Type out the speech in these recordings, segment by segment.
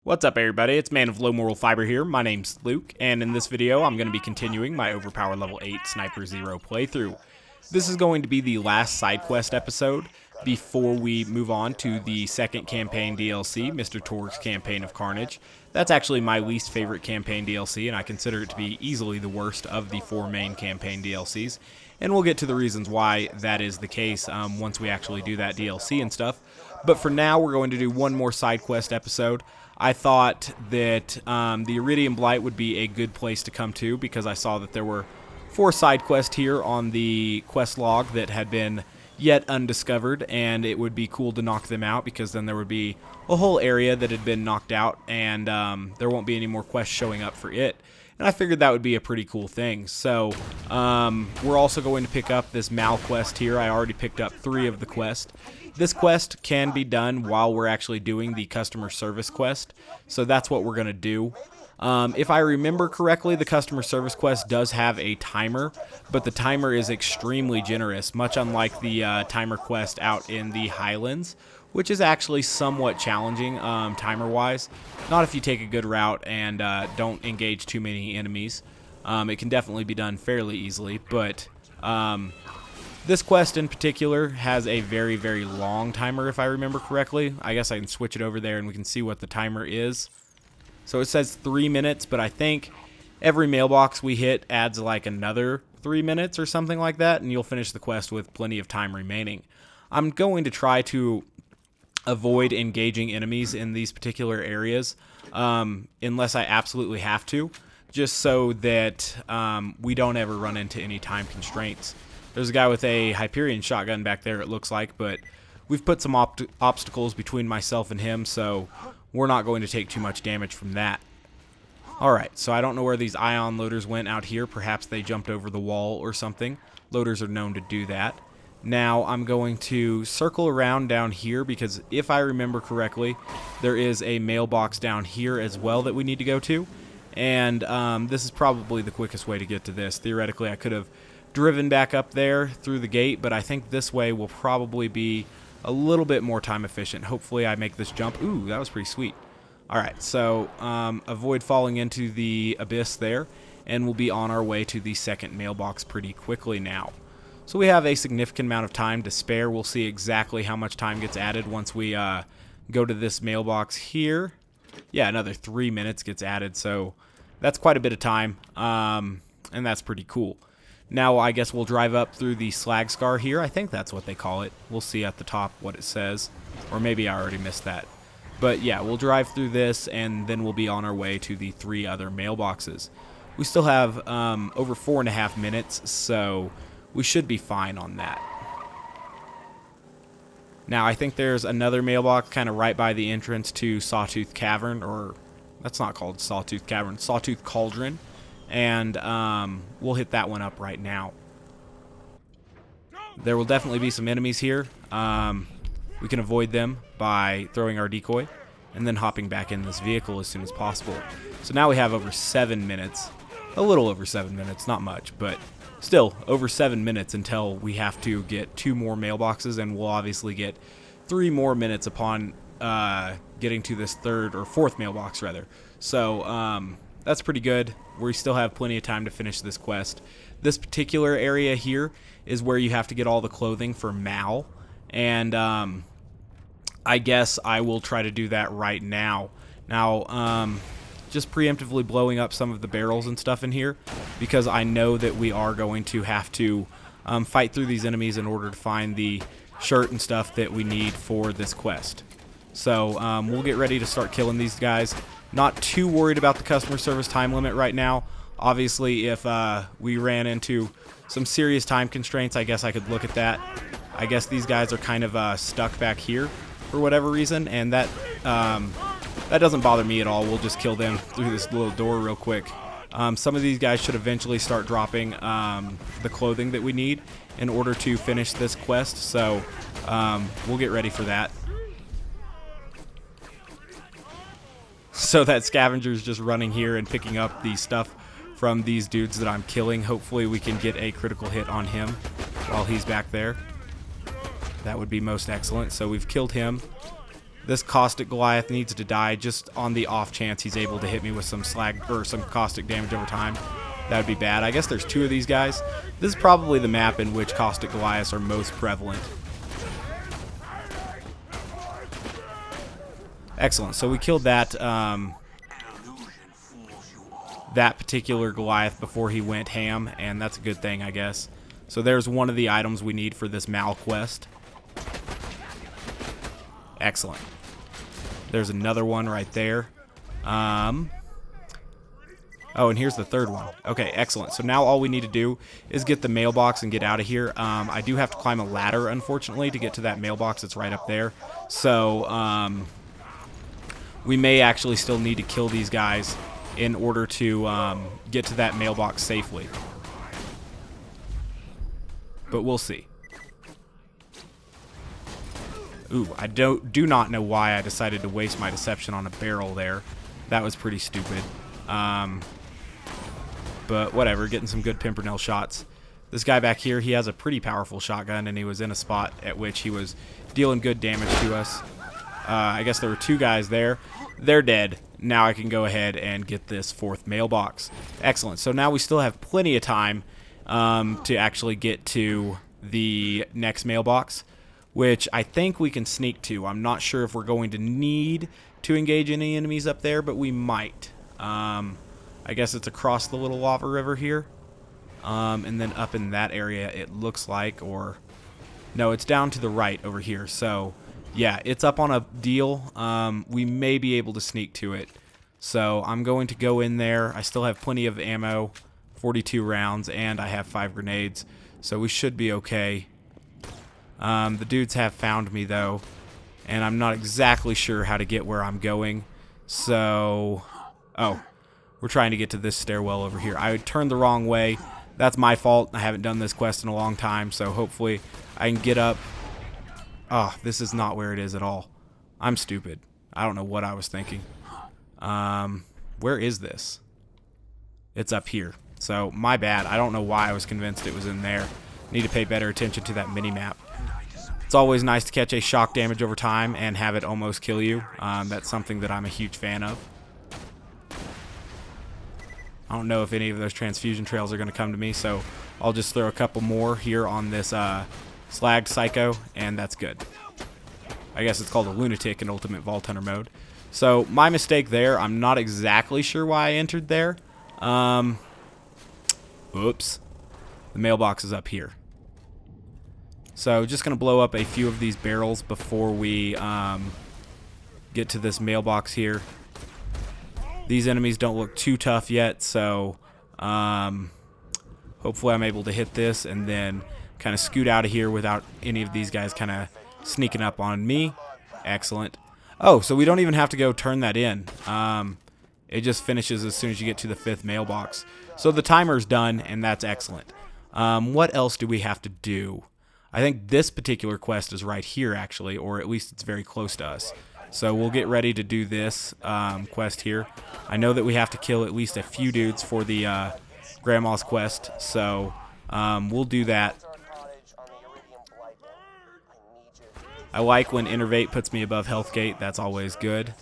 What's up, everybody? It's Man of Low Moral Fiber here. My name's Luke, and in this video I'm going to be continuing my Overpower Level 8 Sniper Zer0 playthrough. This is going to be the last side quest episode before we move on to the second campaign DLC, Mr. Torg's Campaign of Carnage. That's actually my least favorite campaign DLC, and I consider it to be easily the worst of the 4 main campaign DLCs. And we'll get to the reasons why that is the case once we actually do that DLC and stuff. But for now, we're going to do one more side quest episode. I thought that the Eridium Blight would be a good place to come to because I saw that there were 4 side quests here on the quest log that had been yet undiscovered, and it would be cool to knock them out because then there would be a whole area that had been knocked out, and there won't be any more quests showing up for it. And I figured that would be a pretty cool thing. So we're also going to pick up this Mal quest here. I already picked up 3 of the quests. This quest can be done while we're actually doing the customer service quest, so that's what we're going to do. If I remember correctly, the customer service quest does have a timer, but the timer is extremely generous, much unlike the timer quest out in the Highlands, which is actually somewhat challenging timer-wise. Not if you take a good route and don't engage too many enemies. It can definitely be done fairly easily, but this quest in particular has a very, very long timer, if I remember correctly. I guess I can switch it over there and we can see what the timer is. So it says 3 minutes, but I think every mailbox we hit adds like another 3 minutes or something like that, and you'll finish the quest with plenty of time remaining. I'm going to try to avoid engaging enemies in these particular areas unless I absolutely have to, just so that we don't ever run into any time constraints. There's a guy with a Hyperion shotgun back there, it looks like, but we've put some obstacles between myself and him, so we're not going to take too much damage from that. Alright, so I don't know where these ion loaders went out here. Perhaps they jumped over the wall or something. Loaders are known to do that. Now I'm going to circle around down here because if I remember correctly, there is a mailbox down here as well that we need to go to. And this is probably the quickest way to get to this. Theoretically, I could have driven back up there through the gate, but I think this way will probably be a little bit more time efficient. Hopefully I make this jump. Ooh, that was pretty sweet. Alright, so avoid falling into the abyss there, and we'll be on our way to the second mailbox pretty quickly now. So we have a significant amount of time to spare. We'll see exactly how much time gets added once we go to this mailbox here. Yeah, another 3 minutes gets added, so that's quite a bit of time, and that's pretty cool. Now I guess we'll drive up through the slag scar here. I think that's what they call it. We'll see at the top what it says, or maybe I already missed that. But yeah, we'll drive through this, and then we'll be on our way to the 3 other mailboxes. We still have over 4.5 minutes, so we should be fine on that. Now I think there's another mailbox kind of right by the entrance to Sawtooth Cavern, or that's not called Sawtooth Cavern, Sawtooth Cauldron. And we'll hit that one up right now. There will definitely be some enemies here. We can avoid them by throwing our decoy and then hopping back in this vehicle as soon as possible. So now we have over 7 minutes, a little over 7 minutes, not much, but still over 7 minutes until we have to get 2 more mailboxes, and we'll obviously get 3 more minutes upon getting to this 3rd or 4th mailbox rather. So that's pretty good. We still have plenty of time to finish this quest. This particular area here is where you have to get all the clothing for Mal, and I guess I will try to do that right now. Now, just preemptively blowing up some of the barrels and stuff in here, because I know that we are going to have to fight through these enemies in order to find the shirt and stuff that we need for this quest. So we'll get ready to start killing these guys. Not too worried about the customer service time limit right now. Obviously, if we ran into some serious time constraints, I guess I could look at that. I guess these guys are kind of stuck back here for whatever reason, and that doesn't bother me at all. We'll just kill them through this little door real quick. Some of these guys should eventually start dropping the clothing that we need in order to finish this quest, so we'll get ready for that. So that scavenger's just running here and picking up the stuff from these dudes that I'm killing. Hopefully we can get a critical hit on him while he's back there. That would be most excellent. So we've killed him. This caustic Goliath needs to die just on the off chance he's able to hit me with some slag or some caustic damage over time. That would be bad. I guess there's 2 of these guys. This is probably the map in which caustic Goliaths are most prevalent. Excellent. So we killed that that particular Goliath before he went ham, and that's a good thing, I guess. So there's one of the items we need for this Mal quest. Excellent. There's another one right there. Oh, and here's the third one. Okay, excellent. So now all we need to do is get the mailbox and get out of here. I do have to climb a ladder, unfortunately, to get to that mailbox. It's right up there. So we may actually still need to kill these guys in order to get to that mailbox safely. But we'll see. Ooh, I do not know why I decided to waste my deception on a barrel there. That was pretty stupid. But whatever, getting some good Pimpernel shots. This guy back here, he has a pretty powerful shotgun, and he was in a spot at which he was dealing good damage to us. I guess there were 2 guys there. They're dead. Now I can go ahead and get this 4th mailbox. Excellent. So now we still have plenty of time to actually get to the next mailbox, which I think we can sneak to. I'm not sure if we're going to need to engage any enemies up there, but we might. I guess it's across the little lava river here. And then up in that area, it looks like, or no, it's down to the right over here. So yeah, it's up on a deal. We may be able to sneak to it. So I'm going to go in there. I still have plenty of ammo, 42 rounds, and I have 5 grenades. So we should be okay. The dudes have found me, though, and I'm not exactly sure how to get where I'm going. So, oh, we're trying to get to this stairwell over here. I turned the wrong way. That's my fault. I haven't done this quest in a long time, so hopefully I can get up. Oh, this is not where it is at all. I'm stupid. I don't know what I was thinking. Where is this? It's up here. So, my bad. I don't know why I was convinced it was in there. Need to pay better attention to that mini-map. It's always nice to catch a shock damage over time and have it almost kill you. That's something that I'm a huge fan of. I don't know if any of those transfusion trails are going to come to me, so I'll just throw a couple more here on this Slagged Psycho, and that's good. I guess it's called a Lunatic in Ultimate Vault Hunter mode. So, my mistake there. I'm not exactly sure why I entered there. Oops. The mailbox is up here. So, just going to blow up a few of these barrels before we get to this mailbox here. These enemies don't look too tough yet, so hopefully I'm able to hit this and then kind of scoot out of here without any of these guys kind of sneaking up on me. Excellent. Oh, so we don't even have to go turn that in. It just finishes as soon as you get to the 5th mailbox. So the timer's done, and that's excellent. What else do we have to do? I think this particular quest is right here, actually, or at least it's very close to us. So we'll get ready to do this quest here. I know that we have to kill at least a few dudes for the Grandma's quest, so we'll do that. I like when Innervate puts me above Health Gate. That's always good.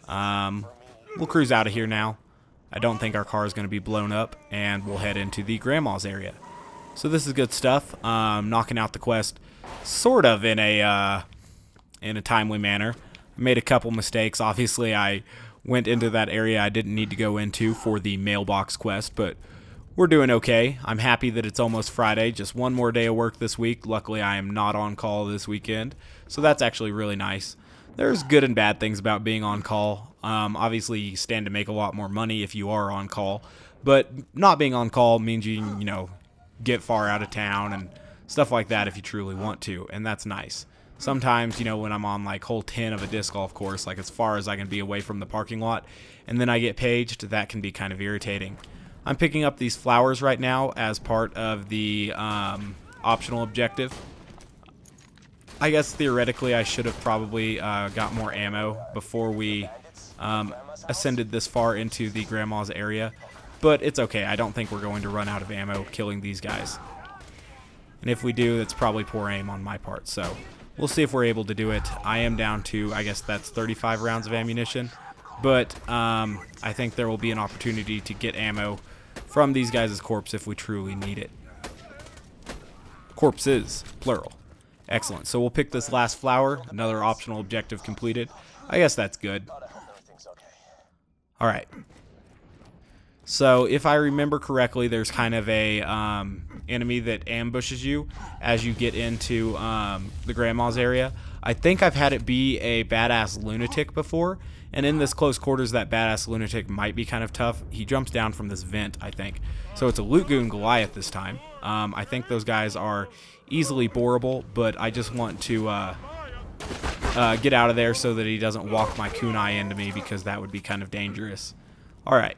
We'll cruise out of here now. I don't think our car is going to be blown up, and we'll head into the Grandma's area. So this is good stuff. Knocking out the quest sort of in a timely manner. I made a couple mistakes. Obviously, I went into that area I didn't need to go into for the mailbox quest, but we're doing okay. I'm happy that it's almost Friday. Just one more day of work this week. Luckily, I am not on call this weekend, so that's actually really nice. There's good and bad things about being on call. Obviously, you stand to make a lot more money if you are on call, but not being on call means you get far out of town and stuff like that if you truly want to, and that's nice. Sometimes, when I'm on like hole 10 of a disc golf course, like as far as I can be away from the parking lot, and then I get paged, that can be kind of irritating. I'm picking up these flowers right now as part of the optional objective. I guess theoretically I should have probably got more ammo before we ascended this far into the Grandma's area, but it's okay. I don't think we're going to run out of ammo killing these guys. And if we do, it's probably poor aim on my part, so We'll see if we're able to do it. I am down to, I guess that's 35 rounds of ammunition. But I think there will be an opportunity to get ammo from these guys' corpse if we truly need it. Corpses, plural. Excellent. So we'll pick this last flower. Another optional objective completed. I guess that's good. Alright. So if I remember correctly, there's kind of a enemy that ambushes you as you get into the grandma's area. I think I've had it be a badass lunatic before, and in this close quarters that badass lunatic might be kind of tough. He jumps down from this vent, I think. So it's a loot goon Goliath this time. I think those guys are easily boreable, but I just want to get out of there so that he doesn't walk my kunai into me, because that would be kind of dangerous. Alright.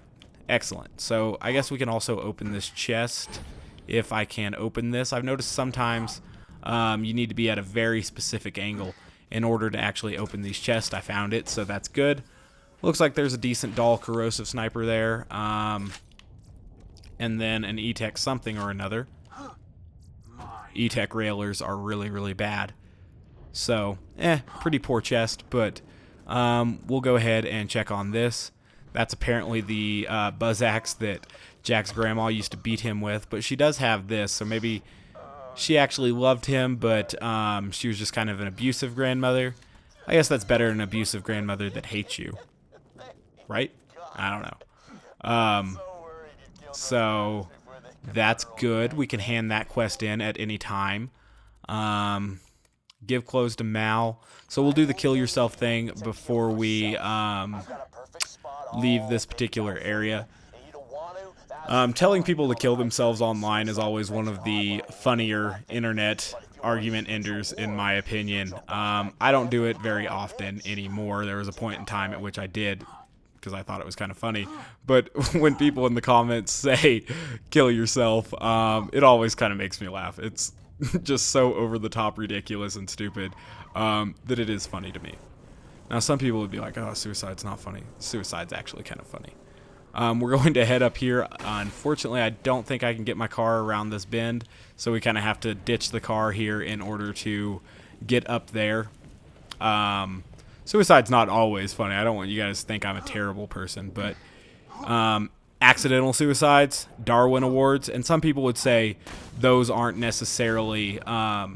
Excellent. So I guess we can also open this chest if I can open this. I've noticed sometimes you need to be at a very specific angle in order to actually open these chests. I found it, so that's good. Looks like there's a decent dull corrosive sniper there. And then an E-Tech something or another. E-Tech railers are really, really bad. So, pretty poor chest, but we'll go ahead and check on this. That's apparently the buzz axe that Jack's grandma used to beat him with, but she does have this, so maybe she actually loved him, but she was just kind of an abusive grandmother. I guess that's better than an abusive grandmother that hates you, right? I don't know. So that's good. We can hand that quest in at any time. Give clothes to Mal. So we'll do the kill yourself thing before we leave this particular area. Telling people to kill themselves online is always one of the funnier internet argument enders, in my opinion. I don't do it very often anymore. There was a point in time at which I did, because I thought it was kind of funny. But when people in the comments say kill yourself, it always kind of makes me laugh. It's just so over the top ridiculous and stupid that it is funny to me. Now, some people would be like, oh, suicide's not funny. Suicide's actually kind of funny. We're going to head up here. Unfortunately, I don't think I can get my car around this bend, so we kind of have to ditch the car here in order to get up there. Suicide's not always funny. I don't want you guys to think I'm a terrible person, but accidental suicides, Darwin Awards, and some people would say those aren't necessarily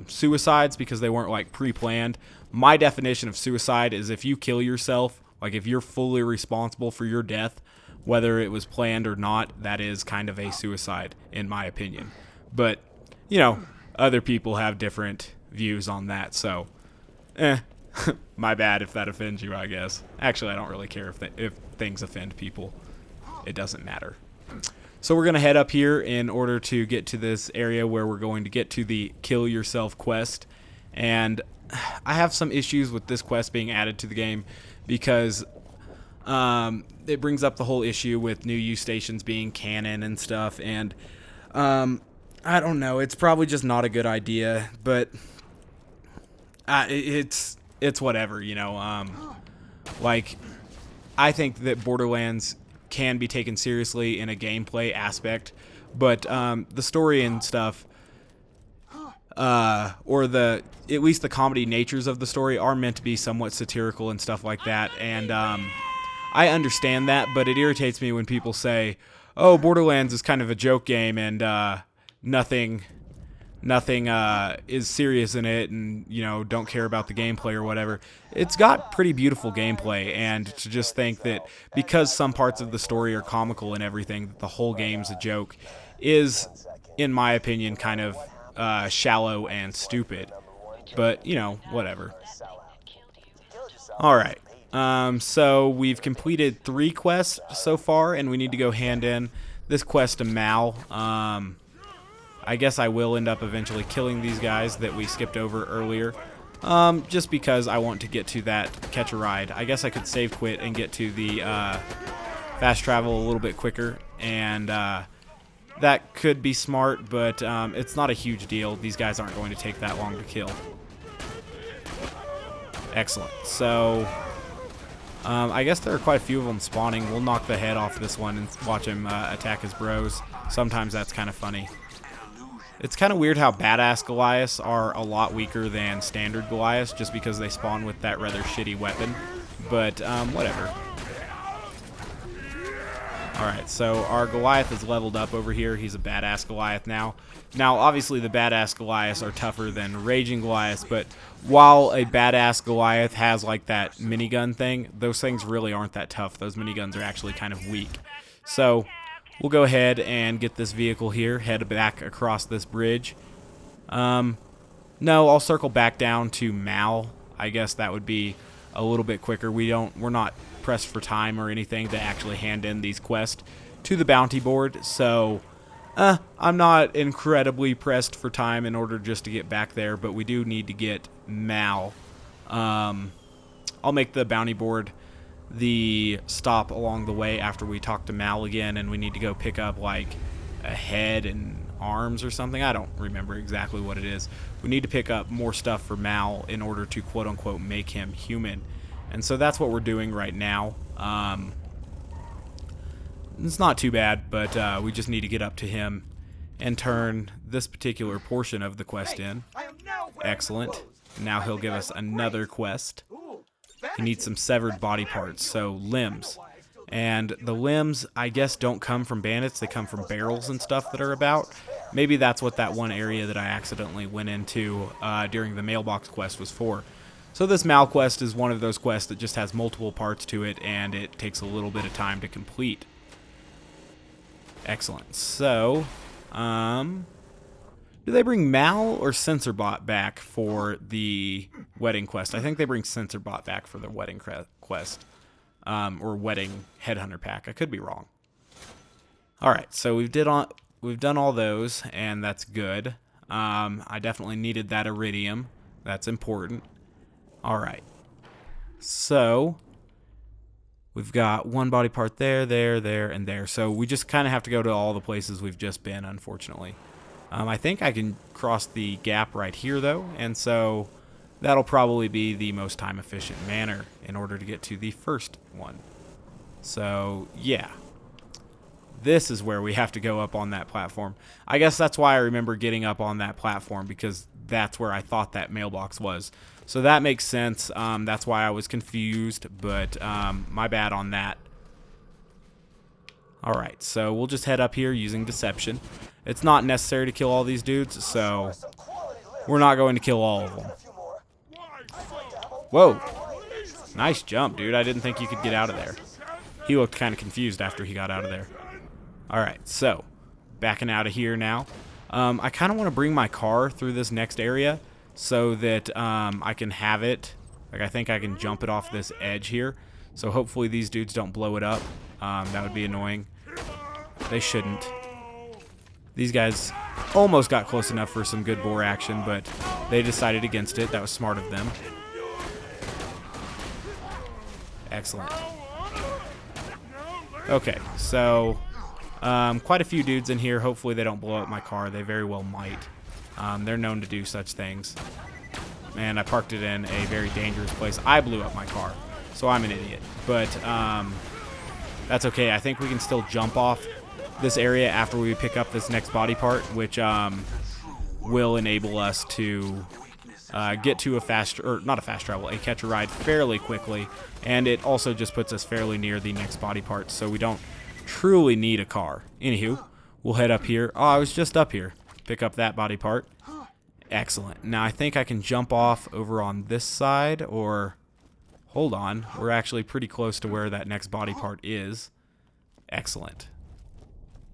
suicides because they weren't like pre-planned. My definition of suicide is if you kill yourself, like if you're fully responsible for your death, whether it was planned or not, that is kind of a suicide, in my opinion. But, you know, other people have different views on that, so, my bad if that offends you, I guess. Actually, I don't really care if things offend people. It doesn't matter. So we're going to head up here in order to get to this area where we're going to get to the Kill Yourself quest. And I have some issues with this quest being added to the game because it brings up the whole issue with new use stations being canon and stuff. And I don't know. It's probably just not a good idea, but it's whatever, you know. Like, I think that Borderlands can be taken seriously in a gameplay aspect, but the story and stuff, or at least the comedy natures of the story are meant to be somewhat satirical and stuff like that, and I understand that, but it irritates me when people say, oh, Borderlands is kind of a joke game and nothing is serious in it, and, you know, don't care about the gameplay or whatever. It's got pretty beautiful gameplay, and to just think that because some parts of the story are comical and everything, that the whole game's a joke is, in my opinion, kind of shallow and stupid. But, you know, whatever. Alright, so we've completed 3 quests so far, and we need to go hand in this quest to Mal. I guess I will end up eventually killing these guys that we skipped over earlier, just because I want to get to that catch a ride. I guess I could save quit and get to the fast travel a little bit quicker, and that could be smart, but it's not a huge deal. These guys aren't going to take that long to kill. Excellent. So I guess there are quite a few of them spawning. We'll knock the head off this one and watch him attack his bros. Sometimes that's kind of funny. It's kind of weird how badass Goliaths are a lot weaker than standard Goliaths just because they spawn with that rather shitty weapon. But, whatever. Alright, so our Goliath is leveled up over here. He's a badass Goliath now. Now, obviously, the badass Goliaths are tougher than Raging Goliaths, but while a badass Goliath has, like, that minigun thing, those things really aren't that tough. Those miniguns are actually kind of weak. So, we'll go ahead and get this vehicle here, head back across this bridge. No, I'll circle back down to Mal. I guess that would be a little bit quicker. We're not pressed for time or anything to actually hand in these quests to the bounty board, so I'm not incredibly pressed for time in order just to get back there, but we do need to get Mal. I'll make the bounty board the stop along the way after we talk to Mal again, and we need to go pick up like a head and arms or something. I don't remember exactly what it is. We need to pick up more stuff for Mal in order to quote-unquote make him human. And so that's what we're doing right now. It's not too bad, but we just need to get up to him and turn this particular portion of the quest in. Excellent. Now he'll give us another quest. He needs some severed body parts, so limbs. And the limbs, I guess, don't come from bandits. They come from barrels and stuff that are about. Maybe that's what that one area that I accidentally went into during the mailbox quest was for. So this Mal quest is one of those quests that just has multiple parts to it, and it takes a little bit of time to complete. Excellent. So, do they bring Mal or Sensorbot back for the wedding quest? I think they bring Sensorbot back for the wedding quest. Or wedding headhunter pack. I could be wrong. Alright, so we've done all those, and that's good. I definitely needed that Eridium. That's important. Alright. So, we've got one body part there, and there. So we just kind of have to go to all the places we've just been, unfortunately. I think I can cross the gap right here, though, and so that'll probably be the most time-efficient manner in order to get to the first one. So, yeah. This is where we have to go up on that platform. I guess that's why I remember getting up on that platform, because that's where I thought that mailbox was. So that makes sense. That's why I was confused, but my bad on that. Alright, so we'll just head up here using Deception. It's not necessary to kill all these dudes, so we're not going to kill all of them. Whoa. Nice jump, dude. I didn't think you could get out of there. He looked kind of confused after he got out of there. Alright, so backing out of here now. I kind of want to bring my car through this next area so that I can have it. Like, I think I can jump it off this edge here. So hopefully these dudes don't blow it up. That would be annoying. They shouldn't. These guys almost got close enough for some good bore action, but they decided against it. That was smart of them. Excellent. Okay, so quite a few dudes in here. Hopefully they don't blow up my car. They very well might. They're known to do such things. Man, I parked it in a very dangerous place. I blew up my car, so I'm an idiot. But that's okay. I think we can still jump off this area after we pick up this next body part, which will enable us to get to a a catch a ride fairly quickly, and it also just puts us fairly near the next body part, so we don't truly need a car. Anywho, we'll head up here. Oh, I was just up here. Pick up that body part. Excellent. Now I think I can jump off over on this side, or hold on, we're actually pretty close to where that next body part is. Excellent.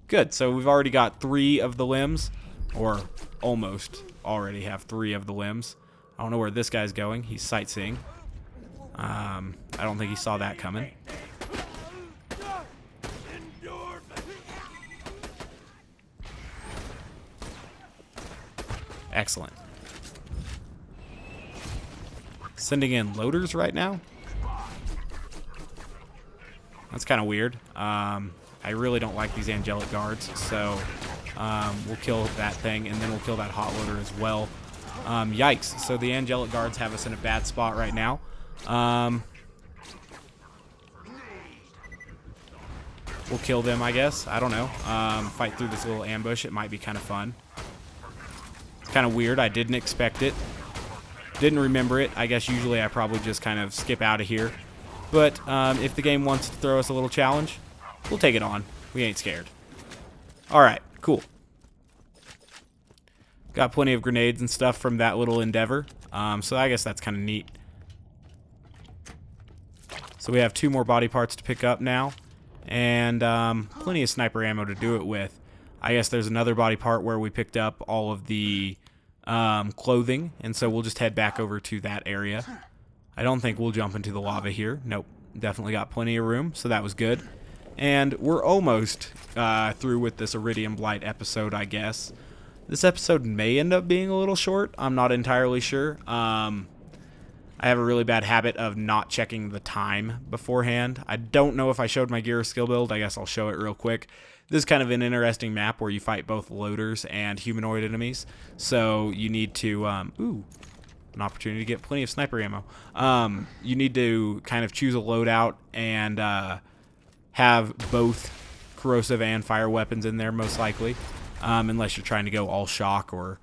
Good, so we've already got 3 of the limbs, or almost already have 3 of the limbs. I don't know where this guy's going. He's sightseeing. I don't think he saw that coming. Excellent. Sending in loaders right now? That's kind of weird. I really don't like these angelic guards, so we'll kill that thing, and then we'll kill that hot loader as well. Yikes. So the angelic guards have us in a bad spot right now. We'll kill them, I guess. I don't know. Fight through this little ambush. It might be kind of fun. kind of weird. I didn't expect it. Didn't remember it. I guess usually I probably just kind of skip out of here. But if the game wants to throw us a little challenge, we'll take it on. We ain't scared. Alright, cool. Got plenty of grenades and stuff from that little endeavor. So I guess that's kind of neat. So we have 2 more body parts to pick up now. And plenty of sniper ammo to do it with. I guess there's another body part where we picked up all of the clothing. And so we'll just head back over to that area. I don't think we'll jump into the lava here. Nope. Definitely got plenty of room. So that was good. And we're almost through with this Eridium Blight episode, I guess. This episode may end up being a little short. I'm not entirely sure. I have a really bad habit of not checking the time beforehand. I don't know if I showed my gear or skill build. I guess I'll show it real quick. This is kind of an interesting map where you fight both loaders and humanoid enemies. So you need to... ooh, an opportunity to get plenty of sniper ammo. You need to kind of choose a loadout and have both corrosive and fire weapons in there, most likely. Unless you're trying to go all shock or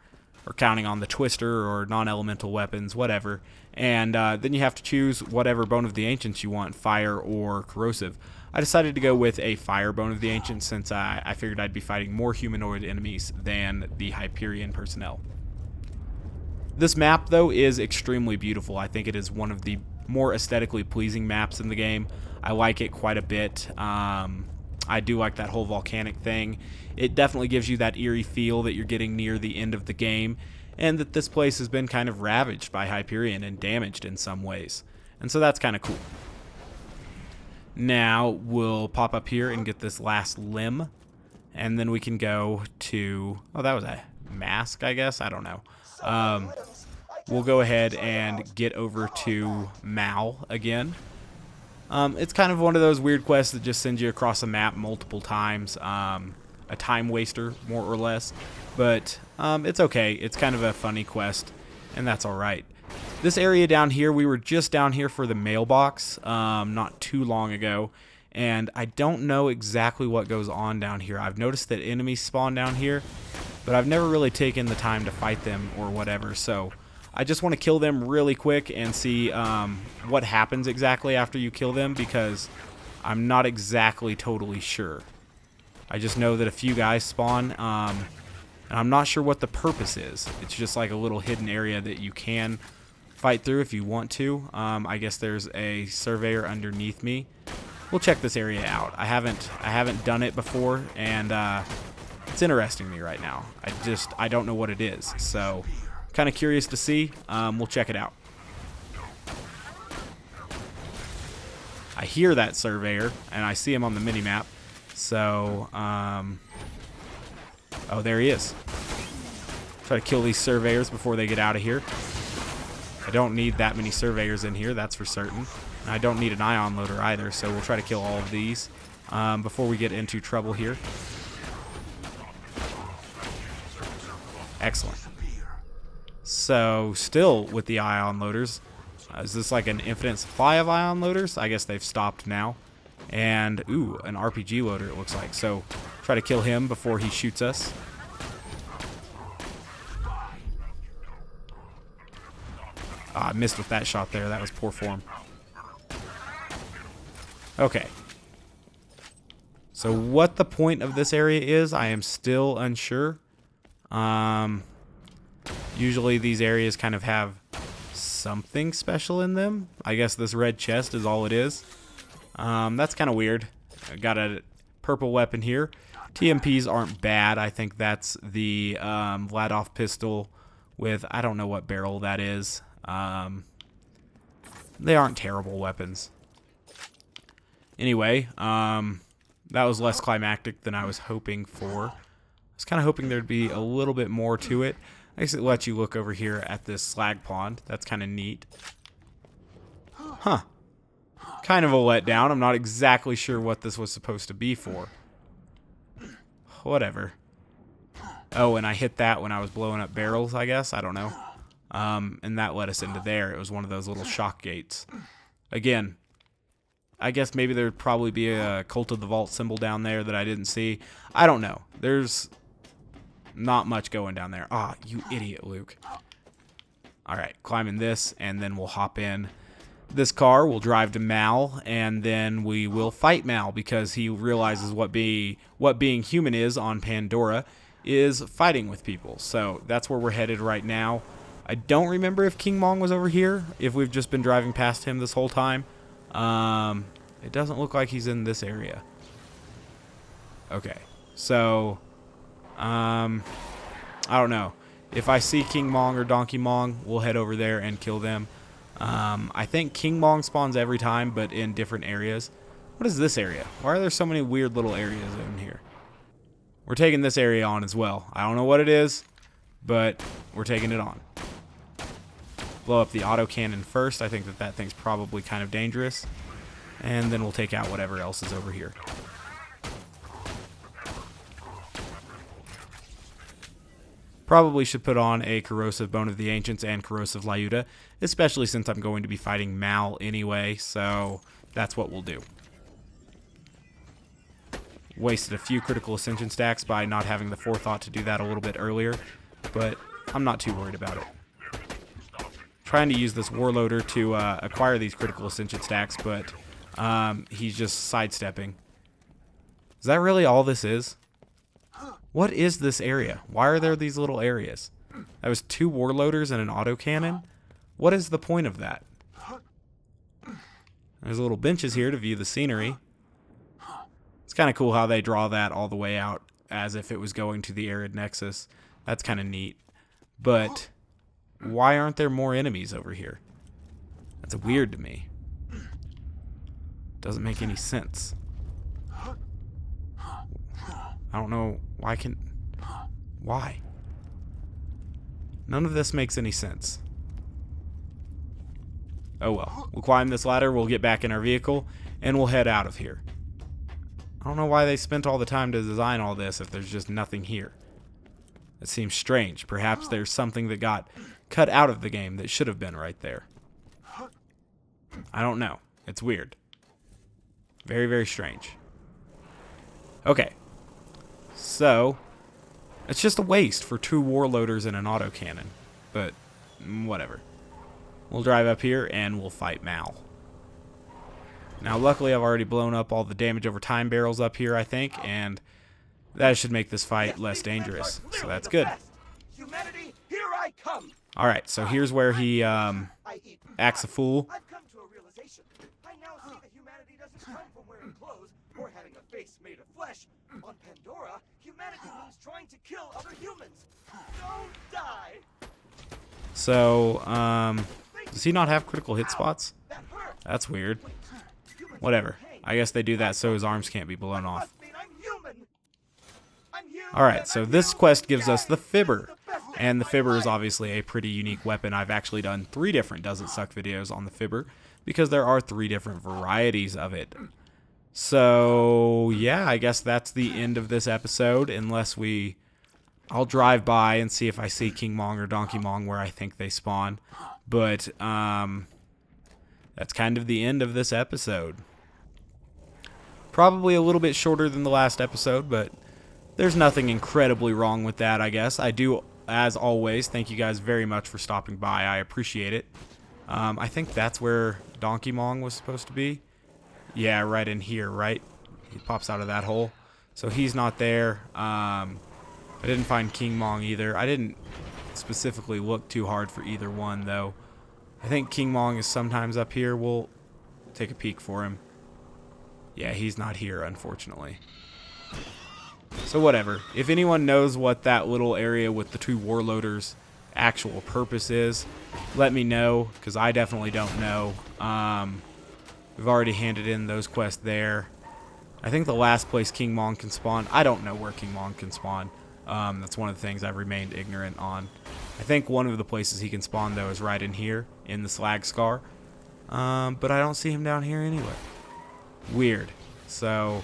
counting on the twister or non-elemental weapons, whatever. And then you have to choose whatever Bone of the Ancients you want, fire or corrosive. I decided to go with a fire Bone of the Ancients since I figured I'd be fighting more humanoid enemies than the Hyperion personnel. This map, though, is extremely beautiful. I think it is one of the more aesthetically pleasing maps in the game. I like it quite a bit. I do like that whole volcanic thing. It definitely gives you that eerie feel that you're getting near the end of the game, and that this place has been kind of ravaged by Hyperion and damaged in some ways. And so that's kind of cool. Now we'll pop up here and get this last limb, and then we can go to... oh, that was a mask, I guess? I don't know. We'll go ahead and get over to Mal again. It's kind of one of those weird quests that just sends you across a map multiple times. A time waster, more or less. But it's okay. It's kind of a funny quest, and that's alright. This area down here, we were just down here for the mailbox not too long ago. And I don't know exactly what goes on down here. I've noticed that enemies spawn down here, but I've never really taken the time to fight them or whatever. So I just want to kill them really quick and see what happens exactly after you kill them, because I'm not exactly totally sure. I just know that a few guys spawn, and I'm not sure what the purpose is. It's just like a little hidden area that you can fight through if you want to. I guess there's a surveyor underneath me. We'll check this area out. I haven't done it before, and it's interesting me right now. I don't know what it is, so kind of curious to see. We'll check it out. I hear that surveyor, and I see him on the mini-map. So, oh, there he is. Try to kill these surveyors before they get out of here. I don't need that many surveyors in here, that's for certain. And I don't need an ion loader either, so we'll try to kill all of these before we get into trouble here. Excellent. So, still with the ion loaders. Is this like an infinite supply of ion loaders? I guess they've stopped now. And, ooh, an RPG loader it looks like. So, try to kill him before he shoots us. I missed with that shot there. That was poor form. Okay. So, what the point of this area is, I am still unsure. Usually these areas kind of have something special in them. I guess this red chest is all it is. That's kind of weird. I got a purple weapon here. TMPs aren't bad. I think that's the Vladof pistol with, I don't know what barrel that is. They aren't terrible weapons. Anyway, that was less climactic than I was hoping for. I was kind of hoping there'd be a little bit more to it. I guess it lets you look over here at this slag pond. That's kind of neat. Huh. Kind of a letdown. I'm not exactly sure what this was supposed to be for. Whatever. Oh, and I hit that when I was blowing up barrels, I guess. I don't know. And that led us into there. It was one of those little shock gates. Again, I guess maybe there'd probably be a Cult of the Vault symbol down there that I didn't see. I don't know. There's Not much going down there. Ah, you idiot, Luke. Alright, climbing this, and then we'll hop in this car. We'll drive to Mal, and then we will fight Mal, because he realizes what being human is on Pandora is fighting with people. So that's where we're headed right now. I don't remember if King Mong was over here, if we've just been driving past him this whole time. It doesn't look like he's in this area. Okay, so I don't know. If I see King Mong or Donkey Mong, we'll head over there and kill them. I think King Mong spawns every time, but in different areas. What is this area? Why are there so many weird little areas in here? We're taking this area on as well. I don't know what it is, but we're taking it on. Blow up the autocannon first. I think that thing's probably kind of dangerous. And then we'll take out whatever else is over here. Probably should put on a Corrosive Bone of the Ancients and Corrosive Lyuda, especially since I'm going to be fighting Mal anyway, so that's what we'll do. Wasted a few critical ascension stacks by not having the forethought to do that a little bit earlier, but I'm not too worried about it. Trying to use this Warloader to acquire these critical ascension stacks, but he's just sidestepping. Is that really all this is? What is this area? Why are there these little areas? That was 2 Warloaders and an autocannon? What is the point of that? There's little benches here to view the scenery. It's kind of cool how they draw that all the way out as if it was going to the Arid Nexus. That's kind of neat. But why aren't there more enemies over here? That's weird to me. Doesn't make any sense. I don't know why? None of this makes any sense. Oh well. We'll climb this ladder, we'll get back in our vehicle, and we'll head out of here. I don't know why they spent all the time to design all this if there's just nothing here. It seems strange. Perhaps there's something that got cut out of the game that should have been right there. I don't know. It's weird. Very, very strange. Okay. So, it's just a waste for 2 Warloaders and an autocannon. But, whatever. We'll drive up here and we'll fight Mal. Now, luckily, I've already blown up all the damage over time barrels up here, I think, and that should make this fight less dangerous. So that's good. Alright, so here's where he acts a fool. I've come to a realization. I now see that humanity doesn't come from wearing clothes or having a face made of flesh. On Pandora, humanity means trying to kill other humans. Don't die. So, does he not have critical hit spots? That's weird. Whatever. I guess they do that so his arms can't be blown off. Alright, so this quest gives us the Fibber. And the Fibber is obviously a pretty unique weapon. I've actually done 3 different Does It Suck videos on the Fibber, because there are 3 different varieties of it. So, yeah, I guess that's the end of this episode, unless I'll drive by and see if I see King Mong or Donkey Mong where I think they spawn. But, that's kind of the end of this episode. Probably a little bit shorter than the last episode, but there's nothing incredibly wrong with that, I guess. I do, as always, thank you guys very much for stopping by. I appreciate it. I think that's where Donkey Mong was supposed to be. Yeah, right in here, right? He pops out of that hole. So he's not there. I didn't find King Mong either. I didn't specifically look too hard for either one, though. I think King Mong is sometimes up here. We'll take a peek for him. Yeah, he's not here, unfortunately. So whatever. If anyone knows what that little area with the 2 Warloaders' actual purpose is, let me know, because I definitely don't know. We've already handed in those quests there. I think the last place King Mong can spawn, I don't know where King Mong can spawn. That's one of the things I've remained ignorant on. I think one of the places he can spawn, though, is right in here, in the Slag Scar. But I don't see him down here anyway. Weird. So,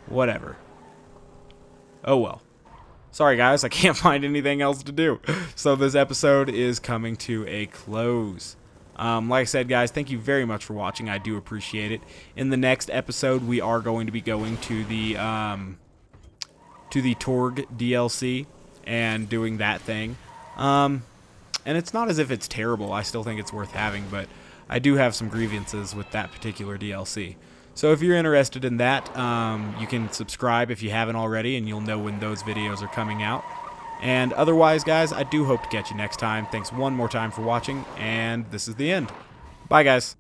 whatever. Oh well. Sorry guys, I can't find anything else to do. So this episode is coming to a close. Like I said, guys, thank you very much for watching. I do appreciate it. In the next episode, we are going to be going to the Torg DLC. and doing that thing. And it's not as if it's terrible. I still think it's worth having, but I do have some grievances with that particular DLC. So if you're interested in that, you can subscribe if you haven't already, and you'll know when those videos are coming out. And otherwise, guys, I do hope to catch you next time. Thanks one more time for watching, and this is the end. Bye, guys.